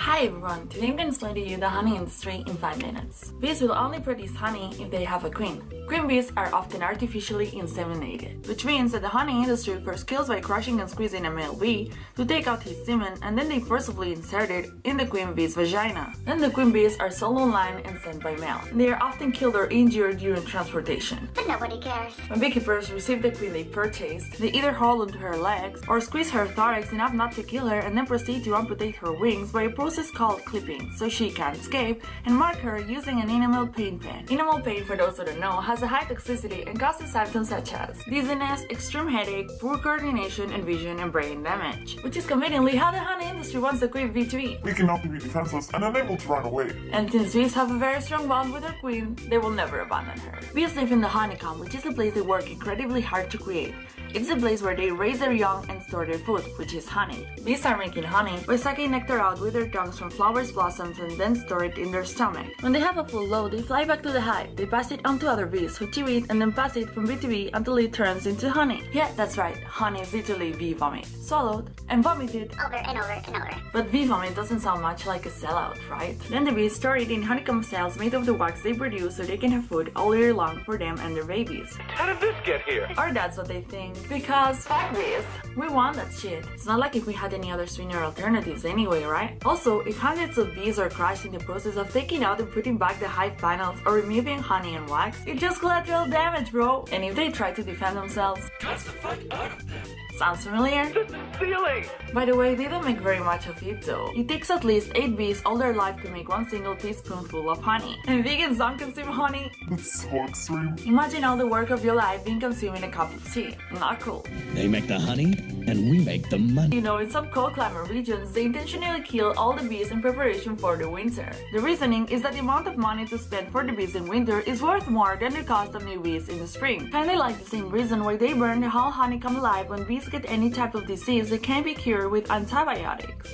Hi everyone, today I'm going to explain to you the honey industry in 5 minutes. Bees will only produce honey if they have a queen. Queen bees are often artificially inseminated, which means that the honey industry first kills by crushing and squeezing a male bee to take out his semen, and then they forcibly insert it in the queen bee's vagina. Then the queen bees are sold online and sent by mail. They are often killed or injured during transportation. But nobody cares. When beekeepers receive the queen they purchased, they either hold onto her legs or squeeze her thorax enough not to kill her and then proceed to amputate her wings by a process called clipping, so she can't escape, and mark her using an enamel paint pen. Enamel paint, for those who don't know, has a high toxicity and causes symptoms such as dizziness, extreme headache, poor coordination and vision, and brain damage. Which is conveniently how the honey industry wants the queen bee to eat. We can often be defenseless and unable to run away. And since bees have a very strong bond with their queen, they will never abandon her. Bees live in the honeycomb, which is a place they work incredibly hard to create. It's a place where they raise their young and store their food, which is honey. Bees are making honey by sucking nectar out with their tongues from flowers' blossoms and then store it in their stomach. When they have a full load, they fly back to the hive. They pass it on to other bees who chew it and then pass it from bee to bee until it turns into honey. Yeah, that's right. Honey is literally bee vomit. Swallowed and vomited Over and over and over. But bee vomit doesn't sound much like a sellout, right? Then the bees store it in honeycomb cells made of the wax they produce so they can have food all year long for them and their babies. How did this get here? Or that's what they think. Because fuck bees. We want that shit. It's not like if we had any other sweeter alternatives anyway, right? Also, if hundreds of bees are crushed in the process of taking out and putting back the hive panels or removing honey and wax, it's just collateral damage, bro. And if they try to defend themselves, Cuts the fuck out of them. sounds familiar? This is stealing! By the way, they don't make very much of it though. It takes at least 8 bees all their life to make one single teaspoonful of honey. And vegans don't consume honey? That's so extreme. Imagine all the work of your life being consumed in a cup of tea. Not cool. They make the honey, and we make the money. You know, in some cold climate regions, they intentionally kill all the bees in preparation for the winter. The reasoning is that the amount of money to spend for the bees in winter is worth more than the cost of new bees in the spring. Kinda like the same reason why they burn the whole honeycomb alive when bees get any type of disease that can be cured with antibiotics.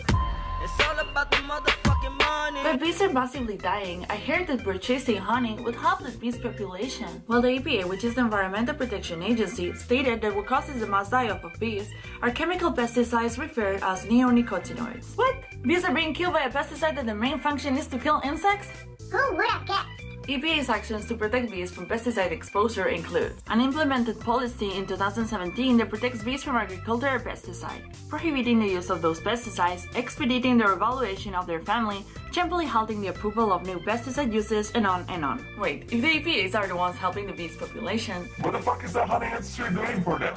It's all about the motherfucking money. But bees are massively dying. I heard that purchasing honey would help the bees population. While the EPA, which is the Environmental Protection Agency, stated that what causes the mass die-off of bees are chemical pesticides referred as neonicotinoids. What? Bees are being killed by a pesticide that the main function is to kill insects? Who would have guessed? EPA's actions to protect bees from pesticide exposure include an implemented policy in 2017 that protects bees from agricultural pesticide, prohibiting the use of those pesticides, expediting the evaluation of their family, gently halting the approval of new pesticide uses, and on and on. Wait, if the EPAs are the ones helping the bees population, What the fuck is the honey industry doing for them?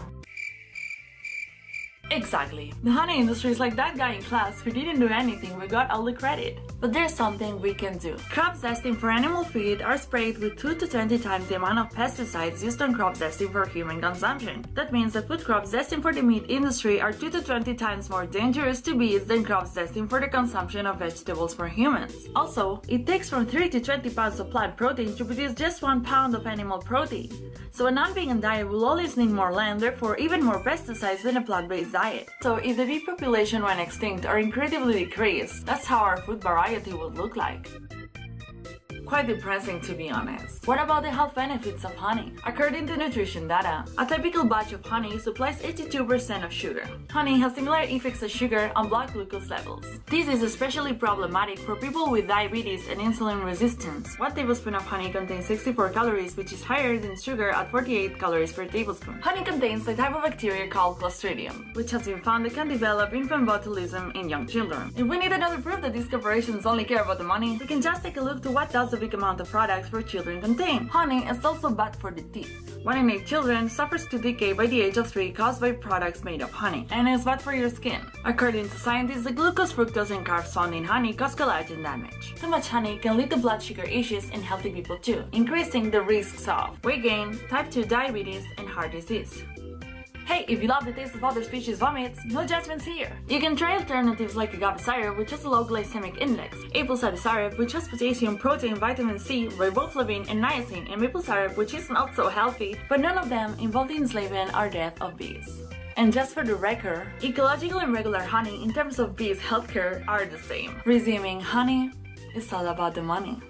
exactly. The honey industry is like that guy in class who didn't do anything but got all the credit. But there's something we can do. Crops destined for animal feed are sprayed with 2 to 20 times the amount of pesticides used on crops destined for human consumption. That means that food crops destined for the meat industry are 2 to 20 times more dangerous to bees than crops destined for the consumption of vegetables for humans. Also, it takes from 3 to 20 pounds of plant protein to produce just 1 pound of animal protein. So a non-vegan diet will always need more land, therefore even more pesticides than a plant-based diet. So if the bee population went extinct or incredibly decreased, that's how our food variety would look like. Quite depressing, to be honest. What about the health benefits of honey? According to nutrition data, a typical batch of honey supplies 82% of sugar. Honey has similar effects as sugar on blood glucose levels. This is especially problematic for people with diabetes and insulin resistance. 1 tablespoon of honey contains 64 calories, which is higher than sugar at 48 calories per tablespoon. Honey contains a type of bacteria called Clostridium, which has been found that can develop infant botulism in young children. If we need another proof that these corporations only care about the money, we can just take a look to what does the big amount of products for children contain. Honey is also bad for the teeth. 1 in 8 children suffers to decay by the age of 3 caused by products made of honey, and is bad for your skin. According to scientists, the glucose, fructose, and carbs found in honey cause collagen damage. Too much honey can lead to blood sugar issues in healthy people too, increasing the risks of weight gain, type 2 diabetes, and heart disease. Hey, if you love the taste of other species' vomits, no judgments here! You can try alternatives like agave syrup, which has a low glycemic index, apple cider syrup, which has potassium, protein, vitamin C, riboflavin, and niacin, and maple syrup, which is not so healthy, but none of them involve the enslavement or death of bees. And just for the record, ecological and regular honey in terms of bees' healthcare are the same. Resuming, honey is all about the money.